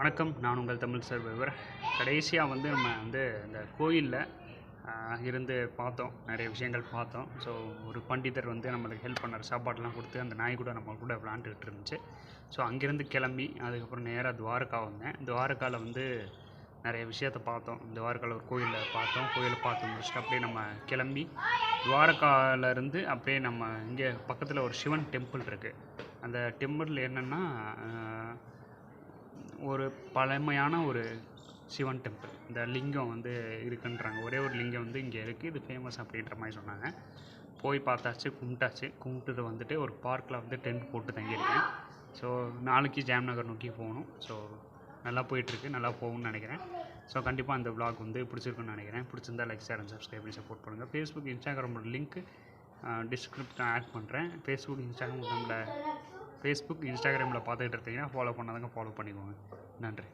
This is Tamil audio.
வணக்கம். நான் உங்கள் தமிழ் சர்வைவர். கடைசியாக நம்ம இந்த கோயிலில் இருந்து பார்த்தோம், நிறைய விஷயங்கள் பார்த்தோம். ஸோ ஒரு பண்டிதர் நம்மளுக்கு ஹெல்ப் பண்ணார், சாப்பாடெலாம் கொடுத்து அந்த நாய் கூட நம்ம கூட விளாண்டுக்கிட்டு இருந்துச்சு. ஸோ அங்கேருந்து கிளம்பி அதுக்கப்புறம் நேராக துவாரகா வந்தேன். துவாரகாவில் நிறைய விஷயத்த பார்த்தோம். துவாரகாவில் ஒரு கோயிலில் பார்த்தோம். கோயிலை பார்த்து முடிச்சுட்டு அப்படியே நம்ம கிளம்பி துவாரகாவிலேருந்து அப்படியே நம்ம இங்கே பக்கத்தில் ஒரு சிவன் டெம்பிள் இருக்குது. அந்த டெம்பிள் என்னென்னா ஒரு பழமையான ஒரு சிவன் டெம்பிள். இந்த லிங்கம் இருக்குன்றாங்க. ஒரே ஒரு லிங்கம் இங்கே இருக்குது, இது ஃபேமஸ் அப்படின்ற மாதிரி சொன்னாங்க. போய் பார்த்தாச்சு, கும்பிட்டுட்டு ஒரு பார்க்கில் டென்ட் போட்டு தங்கியிருக்கேன். ஸோ நாளைக்கு ஜாம்நகர் நோக்கி போகணும். ஸோ நல்லா போயிட்டுருக்கு, நல்லா போகும்னு நினைக்கிறேன். ஸோ கண்டிப்பாக அந்த விளாக் பிடிச்சிருக்குன்னு நினைக்கிறேன். பிடிச்சிருந்தா லைக், ஷேர் அண்ட் சப்ஸ்கிரைப் பண்ணி சப்போர்ட் பண்ணுங்கள். ஃபேஸ்புக், இன்ஸ்டாகிராமோட லிங்க்கு டிஸ்கிரிப்ஷன் ஆட் பண்ணுறேன். ஃபேஸ்புக், இன்ஸ்டாகிராமில் பார்த்துக்கிட்டு இருந்தீங்கன்னா ஃபாலோ பண்ணாதவங்க ஃபாலோ பண்ணிக்கோங்க. நன்றி.